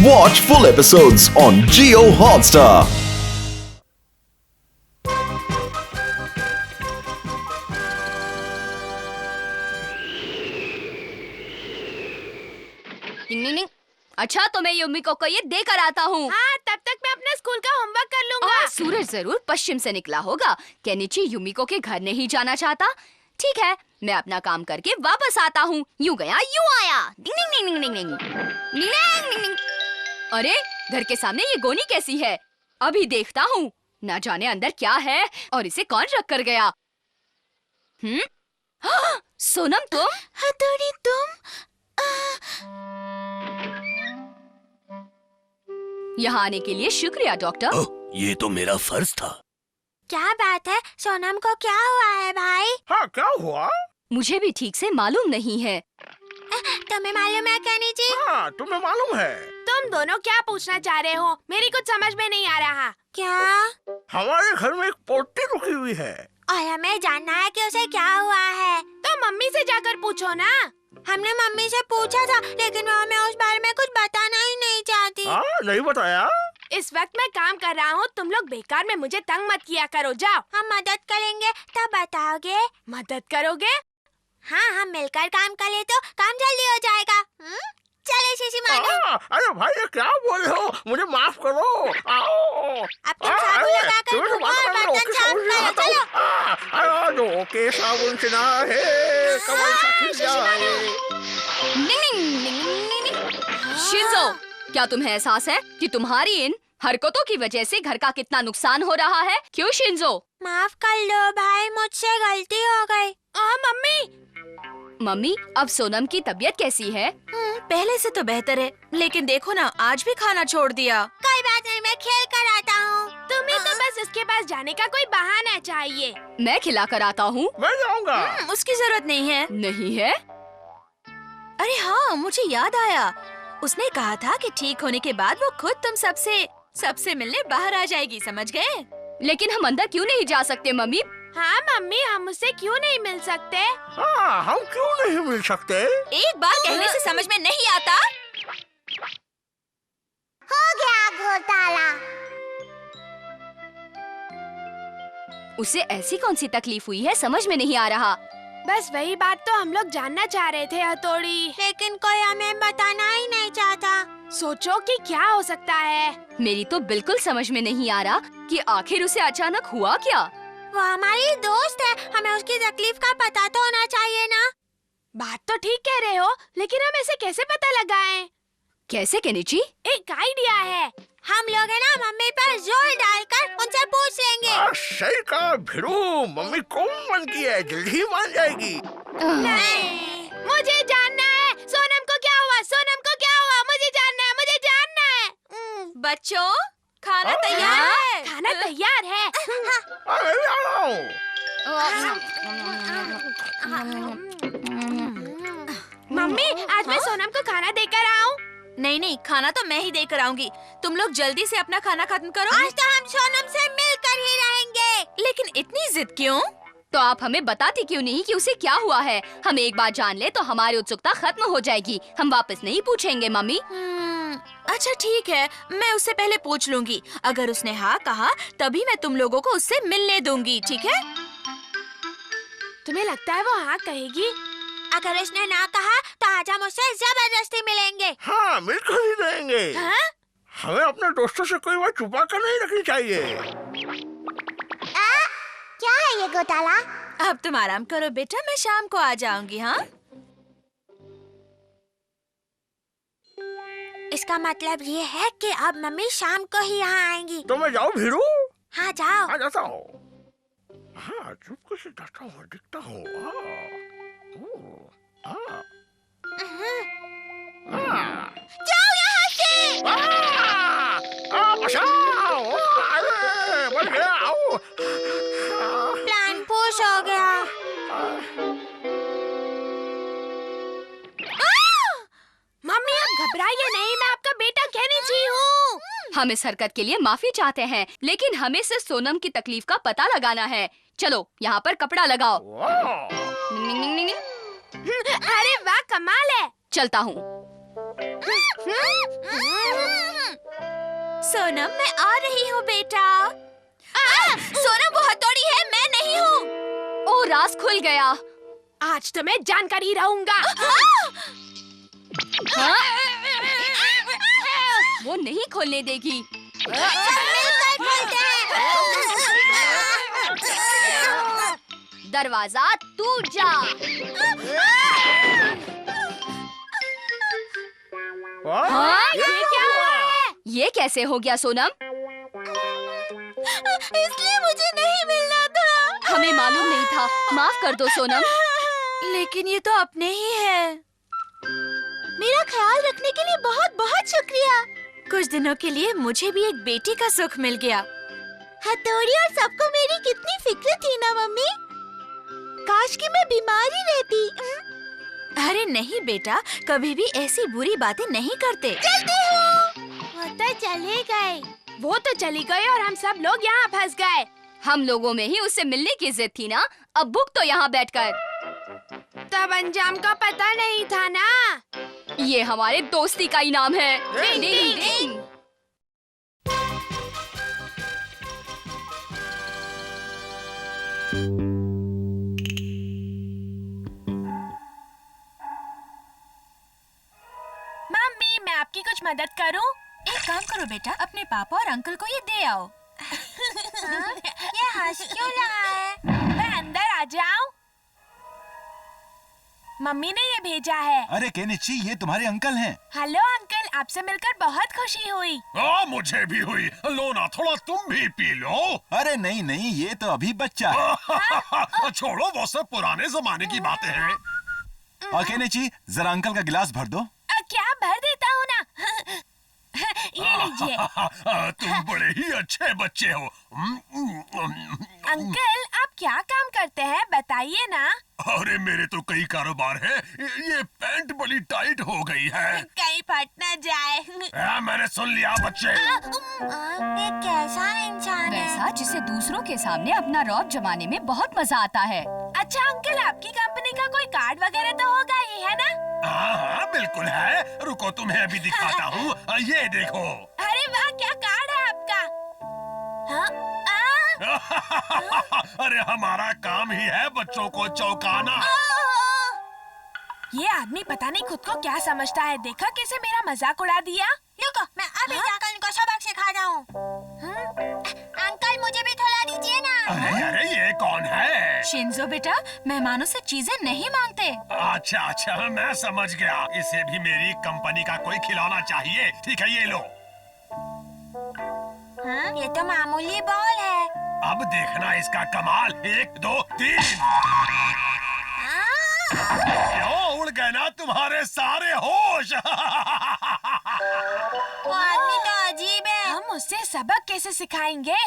Watch full episodes on Jio Hotstar. अच्छा तो मैं युमिको को ये देकर आता हूँ। हाँ, तब तक मैं अपने स्कूल का होमवर्क कर लूँगा। सूरज जरूर पश्चिम से निकला होगा। केनिची युमिको के घर नहीं जाना चाहता। ठीक है, मैं अपना काम करके वापस आता हूँ। यूँ गया यूँ आया। डिंग डिंग डिंग डिंग डिंग डिंग डिंग। अरे घर के सामने ये गोनी कैसी है? अभी देखता हूँ। ना जाने अंदर क्या है और इसे कौन रख कर गया। सोनम तुम? हथौड़ी तुम? यहाँ आने के लिए शुक्रिया डॉक्टर। ये तो मेरा फर्ज था। क्या बात है? सोनम को क्या हुआ है भाई? हाँ, क्या हुआ? मुझे भी ठीक से मालूम नहीं है। तुम्हें मालूम है केनी जी? हाँ, तुम्हें मालूम है। तुम दोनों क्या पूछना चाह रहे हो? मेरी कुछ समझ में नहीं आ रहा। क्या? हमारे घर में एक पोटी रुकी हुई है और हमें जानना है कि उसे क्या हुआ है। तो मम्मी से जाकर पूछो ना। हमने मम्मी से पूछा था, लेकिन वो हमें उस बारे में कुछ बताना ही नहीं चाहती। हाँ, नहीं बताया। इस वक्त मैं काम कर रहा हूँ, तुम लोग बेकार में मुझे तंग मत किया करो। जाओ। हम मदद करेंगे तब बताओगे। मदद करोगे? हाँ, हम मिलकर काम कर ले तो काम जल्दी हो जाएगा। चले शीशी मानो। अरे भाई, ये क्या बोल रहे हो? मुझे माफ करो। आओ। अब तुम साबुन लगाकर घुमो और बर्तन साफ करो। चलो। के साबुन से ना है, कमल सा खिल जाए। शिंजो, क्या तुम्हें एहसास है कि तुम्हारी इन हरकतों की वजह से घर का कितना नुकसान हो रहा है? क्यों शिंजो? माफ कर लो भाई, मुझसे गलती हो गई। मम्मी। मम्मी, अब सोनम की तबीयत कैसी है? पहले से तो बेहतर है, लेकिन देखो ना, आज भी खाना छोड़ दिया। कोई बात नहीं, मैं खेल कर आता हूँ। तुम्हें तो बस उसके पास जाने का कोई बहाना चाहिए। मैं खिला कर आता हूँ। मैं जाऊंगा। उसकी जरूरत नहीं है। नहीं है? अरे हाँ, मुझे याद आया। उसने कहा था कि ठीक होने के बाद वो खुद तुम सबसे मिलने बाहर आ जाएगी, समझ गए? लेकिन हम अंदर क्यों नहीं जा सकते मम्मी? हाँ मम्मी, हम उससे क्यों नहीं मिल सकते? हाँ, हम क्यों नहीं मिल सकते? एक बार कहने से समझ में नहीं आता। हो गया घोटाला। उसे ऐसी कौन सी तकलीफ हुई है, समझ में नहीं आ रहा। बस वही बात तो हम लोग जानना चाह रहे थे हथौड़ी। लेकिन कोई हमें बताना ही नहीं चाहता। सोचो कि क्या हो सकता है। मेरी तो बिल्कुल समझ में नहीं आ रहा कि आखिर उसे अचानक हुआ क्या। वो हमारी दोस्त है, हमें उसकी तकलीफ का पता तो होना चाहिए ना। बात तो ठीक कह रहे हो, लेकिन हम ऐसे कैसे पता लगाएं? कैसे केनिची? एक आइडिया है। हम लोग है ना मम्मी पर जोर डालकर उनसे पूछ लेंगे। सही कहा भिड़ू, मम्मी कौन मन की है, जल्दी ही मान जाएगी। नहीं, मुझे जानना है सोनम को क्या हुआ, सोनम को क्या हुआ, मुझे जानना है, मुझे जानना है। बच्चों, खाना तैयार है। खाना तैयार है। मैं भी आ रहा हूँ। मम्मी, आज मैं सोनम को खाना देकर आऊँ? नहीं, खाना तो मैं ही देकर आऊंगी। तुम लोग जल्दी से अपना खाना खत्म करो। आज तो हम सोनम से मिलकर ही रहेंगे। लेकिन इतनी जिद क्यों? तो आप हमें बताती क्यों नहीं कि उसे क्या हुआ है? हम एक बार जान ले तो हमारी उत्सुकता खत्म हो जाएगी। हम वापस नहीं पूछेंगे मम्मी। अच्छा ठीक है, मैं उससे पहले पूछ लूंगी। अगर उसने हाँ कहा तभी मैं तुम लोगों को उससे मिलने दूंगी, ठीक है? तुम्हें लगता है वो हाँ कहेगी? अगर उसने ना कहा तो आज हम उससे जबरदस्ती मिलेंगे। हाँ, मिलकर ही रहेंगे। हाँ? हमें अपने दोस्तों से कोई बात छुपा कर नहीं रखनी चाहिए। क्या है ये घोटाला? अब तुम आराम करो बेटा, मैं शाम को आ जाऊंगी। हाँ, इसका मतलब ये है कि अब मम्मी शाम को ही यहाँ आएंगी। तो मैं जाऊँ भिड़ू? हाँ जाओ। आ जाता हूँ। हाँ, चुपके से जाता हूँ, दिखता हूँ। जाओ यहाँ से। बचाओ! अरे, बच गया। प्लान पुश हो गया। मम्मी आप घबराइए नहीं, मैं आपका बेटा केनिची हूँ। हम इस हरकत के लिए माफी चाहते हैं, लेकिन हमें सिर्फ सोनम की तकलीफ का पता लगाना है। चलो यहाँ पर कपड़ा लगाओ। अरे वाह, कमाल है। चलता हूँ। सोनम मैं आ रही हूँ बेटा। सोनम वो हथौड़ी है, मैं नहीं हूँ। ओ राज खुल गया। आज तो मैं जानकर ही रहूंगा। हाँ? वो नहीं खोलने देगी। दरवाजा टूट जा। हाँ? ये क्या है? ये कैसे हो गया सोनम? इसलिए मुझे नहीं मिलना था। हमें मालूम नहीं था, माफ कर दो सोनम। लेकिन ये तो अपने ही है। मेरा ख्याल रखने के लिए बहुत बहुत शुक्रिया। कुछ दिनों के लिए मुझे भी एक बेटी का सुख मिल गया। हथौड़ी और सबको मेरी कितनी फिक्र थी ना मम्मी। काश कि मैं बीमार ही रहती। अरे नहीं बेटा, कभी भी ऐसी बुरी बातें नहीं करते। चलती हूँ। वो तो चले गए। वो तो चली गई और हम सब लोग यहाँ फंस गए। हम लोगों में ही उससे मिलने की जिद थी ना, अब भुग तो यहाँ बैठकर। तब अंजाम का पता नहीं था ना। ये हमारे दोस्ती का इनाम है। डिंग डिंग डिंग। मम्मी, मैं आपकी कुछ मदद करूं? एक काम करो बेटा, अपने पापा और अंकल को ये दे आओ। ये हंस क्यों रहा है? मैं अंदर आ जाऊं? मम्मी ने ये भेजा है। अरे केनिची, ये तुम्हारे अंकल हैं। हेलो अंकल, आपसे मिलकर बहुत खुशी हुई। मुझे भी हुई। लो ना, थोड़ा तुम भी पी लो। अरे नहीं नहीं, ये तो अभी बच्चा है। छोड़ो, वो सब पुराने जमाने की बातें हैं। और केनिची, जरा अंकल का गिलास भर दो। क्या भर देता हूँ ना। ये लीजिए। तुम बड़े ही अच्छे बच्चे हो। अंकल, आप क्या काम करते हैं बताइए ना। अरे मेरे तो कई कारोबार हैं। ये पैंट बड़ी टाइट हो गई है। कहीं फट न जाए। मैंने सुन लिया बच्चे। ये कैसा इंसान है? वैसा जिसे दूसरों के सामने अपना रौब जमाने में बहुत मजा आता है। अच्छा अंकल, आपकी कंपनी का कोई कार्ड वगैरह तो होगा ही, है ना? हाँ बिल्कुल है। रुको, तुम्हें अभी दिखाता हूँ। ये देखो। अरे वाह, क्या कार्ड है आपका? हाँ? अरे हमारा काम ही है बच्चों को चौंकाना। ये आदमी पता नहीं खुद को क्या समझता है। देखा कैसे मेरा मजाक उड़ा दिया। रुको, मैं अभी जाकर इनको सबक सिखाता हूँ। अंकल, मुझे भी थोड़ा दीजिए ना। अरे अरे, ये कौन है? शिंजो बेटा, मेहमानों से चीजें नहीं मांगते। अच्छा अच्छा, मैं समझ गया। इसे भी मेरी कंपनी का कोई खिलौना चाहिए। ठीक है, ये लो। ये तो मामूली बॉल है। अब देखना इसका कमाल। 1 2 3। क्यों उड़ गए ना तुम्हारे सारे होश? वो आदमी तो अजीब है। हम उससे सबक कैसे सिखाएंगे?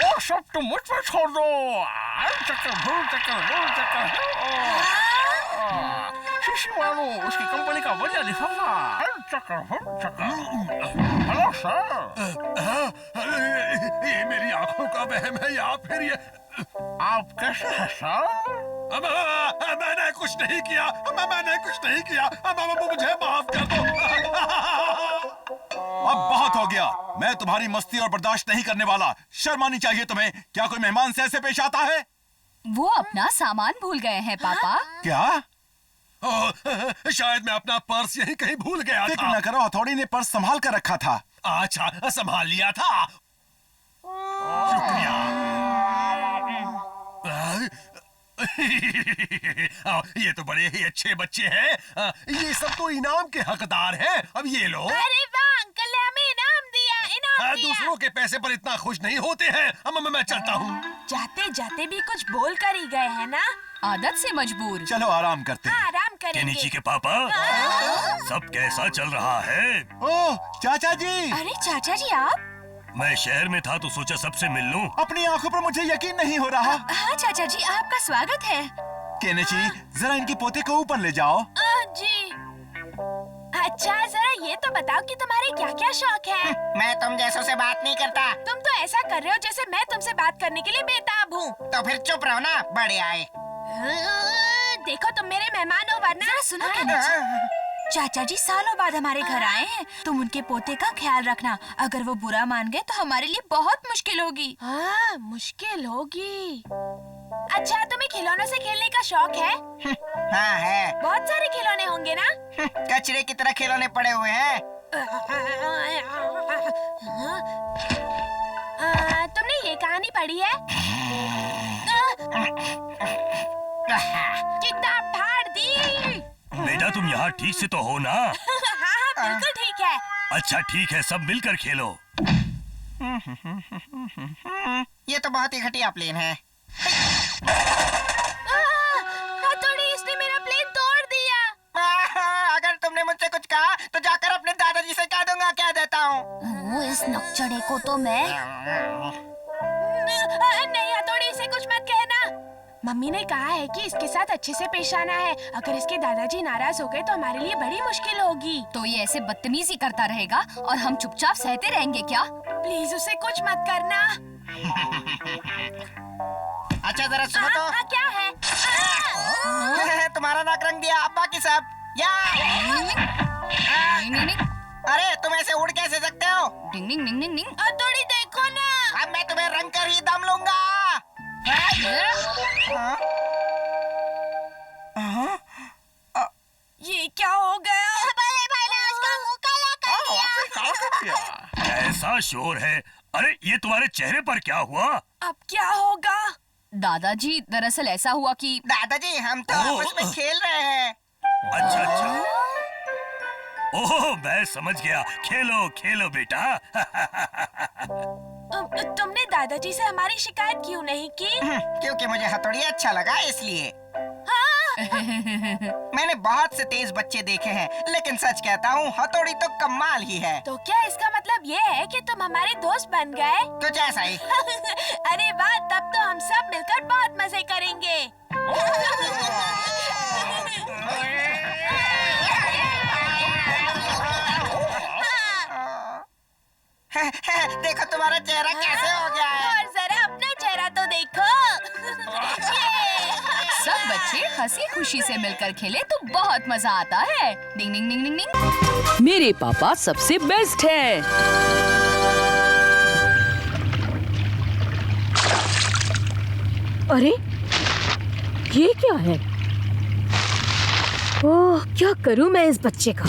और सब तुम मुझ पर छोड़ दो। शीशी मारो, उसकी कंपनी का बढ़िया लिफाफा। Hello sir. ये मेरी आंखों का वहम है या फिर ये? आप कैसे हैं सर? मैंने कुछ नहीं किया। मैंने कुछ नहीं किया। मुझे माफ कर दो। अब बहुत हो गया। मैं तुम्हारी मस्ती और बर्दाश्त नहीं करने वाला। शर्म आनी चाहिए तुम्हें। क्या कोई मेहमान से ऐसे पेश आता है? वो अपना सामान भूल गए हैं पापा। क्या? शायद मैं अपना पर्स यहीं कहीं भूल गया फिक्र था। न करो, हथौड़ी ने पर्स संभाल कर रखा था। अच्छा, संभाल लिया था। शुक्रिया। ये तो बड़े ही अच्छे बच्चे हैं। ये सब तो इनाम के हकदार हैं। अब ये लो। अरे वाह, अंकल ने हमें इनाम दिया। इनाम दिया। दूसरों के पैसे पर इतना खुश नहीं होते हैं। अब मैं चलता हूँ। जाते जाते भी कुछ बोल कर ही गए हैं ना। आदत से मजबूर। चलो आराम करते हैं। आराम करेंगे। केनिची के पापा, सब कैसा चल रहा है? ओह चाचा जी, अरे चाचा जी आप? मैं शहर में था तो सोचा सबसे मिल लूं। अपनी आंखों पर मुझे यकीन नहीं हो रहा। हाँ चाचा जी, आपका स्वागत है। केनिची, जरा इनके पोते को ऊपर ले जाओ। जी। अच्छा, जरा ये तो बताओ कि तुम्हारे क्या क्या शौक है? मैं तुम जैसों से बात नहीं करता। तुम तो ऐसा कर रहे हो जैसे मैं तुमसे बात करने के लिए बेताब हूँ। तो फिर चुप रहो ना, बड़े आए। देखो, तुम मेरे मेहमान हो वरना। जरा सुनो केनिची, चाचा जी सालों बाद हमारे घर आए हैं। तुम उनके पोते का ख्याल रखना। अगर वो बुरा मान गए तो हमारे लिए बहुत मुश्किल होगी। हाँ, मुश्किल होगी। अच्छा, तुम्हें खिलौनों से खेलने का शौक है? हाँ है। बहुत सारे खिलौने होंगे ना? कचरे की तरह खिलौने पड़े हुए हैं। तुमने ये कहानी पढ़ी है? किताब फाड़ दी। बेटा तुम यहाँ ठीक से तो हो ना? हाँ, बिल्कुल ठीक है। अच्छा ठीक है, सब मिलकर खेलो। ये तो बहुत ही घटिया प्लेन है। हथौड़ी, इसने मेरा प्लेन तोड़ दिया। अगर तुमने मुझसे कुछ कहा तो जाकर अपने दादाजी से कह दूंगा, कह देता हूँ। इस नकचड़े को तो मैं। नहीं हथौड़ी, इसे कुछ मत कहना। मम्मी ने कहा है कि इसके साथ अच्छे से पेश आना है। अगर इसके दादाजी नाराज हो गए तो हमारे लिए बड़ी मुश्किल होगी। तो ये ऐसे बदतमीजी करता रहेगा और हम चुपचाप सहते रहेंगे क्या? प्लीज उसे कुछ मत करना। अच्छा जरा सुनो तो। हाँ, क्या है? तुम्हारा नाक रंग दिया, अब बाकी सब या। नहीं, नहीं, अरे तुम ऐसे उड़ कैसे सकते हो? डिंग डिंग डिंग डिंग डिंग। हथौड़ी देखो ना। अब मैं तुम्हें रंग कर ही दम लूंगा। ये क्या हो गया? बड़े भाई ने उसका मुंह काला कर दिया। ऐसा शोर है। अरे ये तुम्हारे चेहरे पर क्या हुआ? अब क्या होगा? दादाजी, दरअसल ऐसा हुआ कि दादाजी हम तो आपस में खेल रहे हैं। अच्छा अच्छा। ओह मैं समझ गया। खेलो खेलो बेटा। तुमने दादाजी से हमारी शिकायत क्यों नहीं की? क्योंकि मुझे हथौड़ी अच्छा लगा इसलिए। मैंने बहुत से तेज बच्चे देखे हैं, लेकिन सच कहता हूँ हथौड़ी तो कमाल ही है। तो क्या इसका मतलब ये है कि तुम हमारे दोस्त बन गए? कुछ ऐसा ही। अरे वाह, तब तो हम सब मिलकर बहुत मजे करेंगे। देखो तुम्हारा चेहरा कैसे हो गया है। और जरा अपना चेहरा तो देखो। सब बच्चे हंसी खुशी से मिलकर खेले तो बहुत मजा आता है। डिंग डिंग डिंग डिंग डिंग। मेरे पापा सबसे बेस्ट है। अरे ये क्या है? ओह, क्या करूं मैं इस बच्चे का?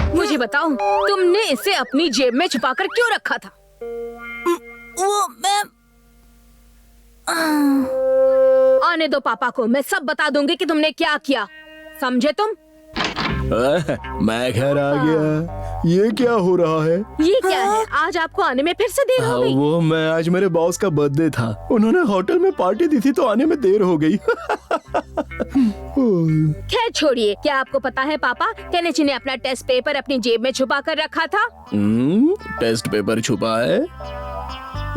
मुझे बताओ, तुमने इसे अपनी जेब में छुपाकर क्यों रखा था? वो मैं आने दो पापा को, मैं सब बता दूंगी कि तुमने क्या किया। समझे तुम? मैं घर आ गया। ये क्या हो रहा है? ये क्या है? आज आपको आने में फिर से देर हो गई। वो मैं आज मेरे बॉस का बर्थडे था, उन्होंने होटल में पार्टी दी थी तो आने में देर हो गई। खैर छोड़िए, क्या आपको पता है पापा, केनेची ने अपना टेस्ट पेपर अपनी जेब में छुपा कर रखा था। टेस्ट पेपर छुपा है?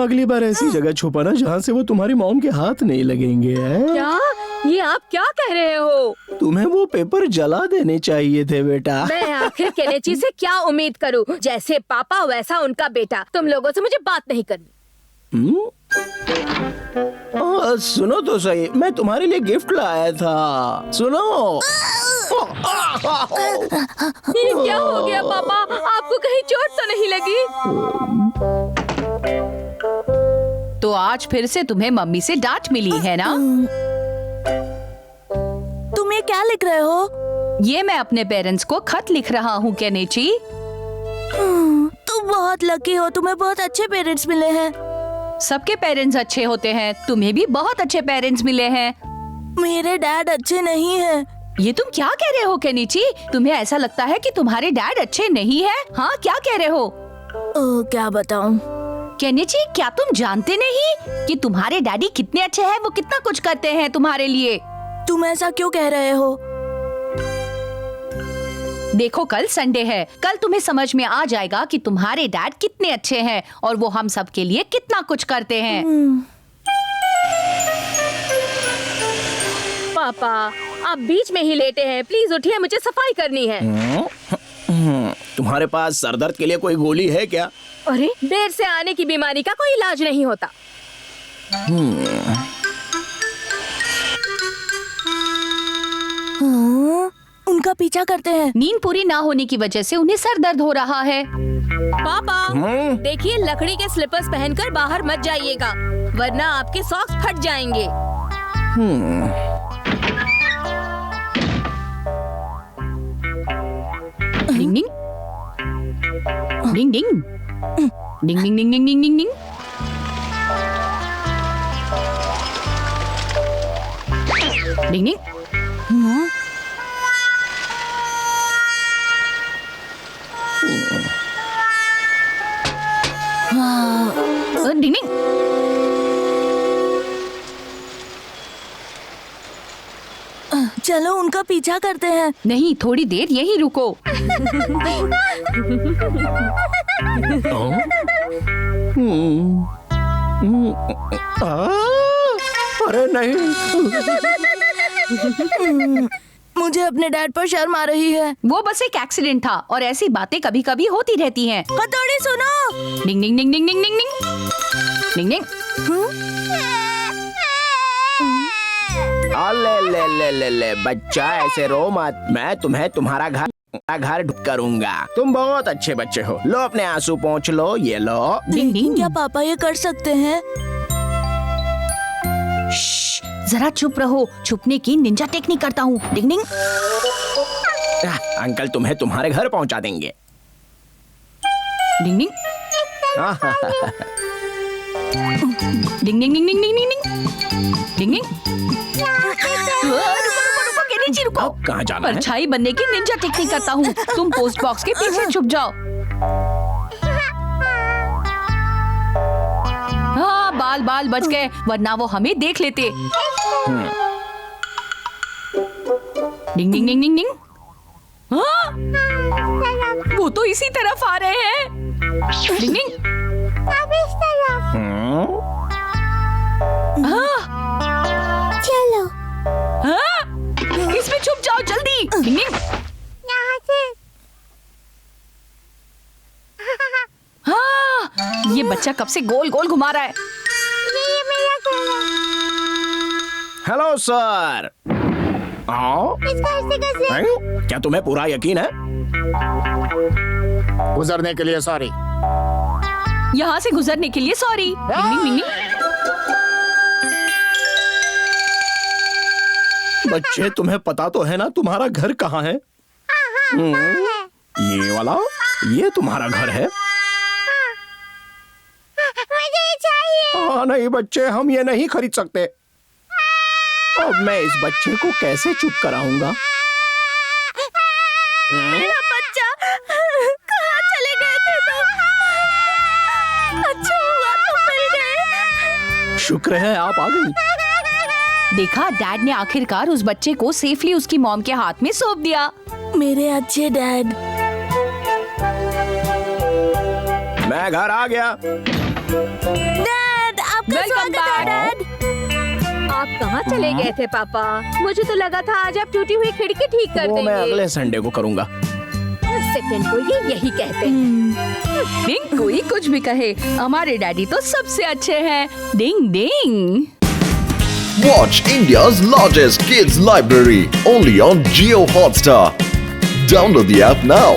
अगली बार ऐसी जगह छुपाना जहाँ से वो तुम्हारी मॉम के हाथ नहीं लगेंगे। क्या? ये आप क्या कह रहे हो? तुम्हें वो पेपर जला देने चाहिए थे बेटा। मैं आखिर केनेची से क्या उम्मीद करूं? जैसे पापा वैसा उनका बेटा। तुम लोगों से मुझे बात नहीं करनी। सुनो तो सही, मैं तुम्हारे लिए गिफ्ट लाया था। सुनो। ये क्या हो गया पापा? आपको कहीं चोट तो नहीं लगी? तो आज फिर से तुम्हें मम्मी से डांट मिली है ना? तुम ये क्या लिख रहे हो? ये मैं अपने पेरेंट्स को खत लिख रहा हूँ केनेची। तुम बहुत लकी हो, तुम्हें बहुत अच्छे पेरेंट्स मिले हैं। सबके पेरेंट्स अच्छे होते हैं, तुम्हें भी बहुत अच्छे पेरेंट्स मिले हैं। मेरे डैड अच्छे नहीं हैं। ये तुम क्या कह रहे हो केनिची? तुम्हें ऐसा लगता है कि तुम्हारे डैड अच्छे नहीं हैं? हाँ, क्या कह रहे हो? क्या बताऊं? केनिची, क्या तुम जानते नहीं कि तुम्हारे डैडी कितने अच्छे हैं? वो कितना कुछ करते हैं तुम्हारे लिए। तुम ऐसा क्यों कह रहे हो? देखो, कल संडे है, कल तुम्हें समझ में आ जाएगा कि तुम्हारे डैड कितने अच्छे हैं और वो हम सब के लिए कितना कुछ करते हैं। पापा, आप बीच में ही लेटे हैं, प्लीज उठिए, मुझे सफाई करनी है। तुम्हारे पास सरदर्द के लिए कोई गोली है क्या? अरे, देर से आने की बीमारी का कोई इलाज नहीं होता। उनका पीछा करते हैं। नींद पूरी ना होने की वजह से उन्हें सर दर्द हो रहा है। पापा देखिए, लकड़ी के स्लीपर्स पहनकर बाहर मत जाइएगा, वरना आपके सॉक्स फट जाएंगे। डिंग डिंग डिंग डिंग डिंग डिंग डिंग डिंग डिंग डिंग डिंग। डिंग डिंग। डिंग डिंग। चलो उनका पीछा करते हैं। नहीं, थोड़ी देर यहीं रुको। अरे नहीं, मुझे अपने डैड पर शर्म आ रही है। वो बस एक एक्सीडेंट था और ऐसी बातें कभी कभी होती रहती हैं। हथौड़ी सुनो। डिंग डिंग डिंग डिंग डिंग डिंग डिंग डिंग डिंग। ले ले ले ले ले बच्चा, ऐसे रो मत। मैं तुम्हें तुम्हारा घर ढूंढ करूंगा। तुम बहुत अच्छे बच्चे हो। लो अपने आंसू पोंछ लो, ये लो। डिंग डिंग। क्या पापा ये कर सकते हैं? श्श, जरा चुप रहो। छुपने की निंजा टेक्निक करता हूँ। डिंग डिंग। अंकल तुम्हें तुम्हारे घर पहुंचा देंगे। डिंग डिंग डिंग डिंग डिंग डिंग डिंग डिंग डिंग डिंग। रुको केनिची, रुको। अब कहाँ जाना है? परछाई बनने की निंजा टेक्निक करता हूँ। तुम पोस्ट बॉक्स के पीछे छुप जाओ। हाँ, बाल बाल बच गए, वरना वो हमें देख लेते। डिंग डिंग डिंग डिंग डिंग। हाँ, वो तो इसी तरफ आ रहे हैं। डिंग डिंग। चलो हाँ, इसमें छुप जाओ जल्दी। डिंग डिंग। यहाँ से। हाँ, ये बच्चा कब से गोल गोल घुमा रहा है। ये मेरा घर है। Hello sir. आओ। इस घर से कैसे? क्या तुम्हें पूरा यकीन है? गुजरने के लिए सॉरी। यहाँ से गुजरने के लिए सॉरी। डिंग डिंग डिंग डिंग। बच्चे, तुम्हें पता तो है ना तुम्हारा घर कहाँ है? ये वाला, ये तुम्हारा घर है? मुझे ये चाहिए। हाँ नहीं बच्चे, हम ये नहीं खरीद सकते। अब मैं इस बच्चे को कैसे चुप कराऊंगा? बच्चा, कहाँ चले गए थे तुम? अच्छा हुआ तुम मिल गए। शुक्र है आप आ गई। देखा, डैड ने आखिरकार उस बच्चे को सेफली उसकी मॉम के हाथ में सौंप दिया। मेरे अच्छे डैड। मैं घर आ गया। डैड, आपका Welcome स्वागत है back. डैड। आप कहाँ चले गए थे पापा? मुझे तो लगा था आज आप टूटी हुई खिड़की ठीक कर वो मैं देंगे। अगले संडे को करूंगा। सेकंड को ये यही कहते हैं। डिंग, कोई कुछ भी कहे, हमारे डैडी तो सबसे अच्छे हैं। डिंग डिंग। Watch India's largest kids library only on Jio Hotstar. Download the app now.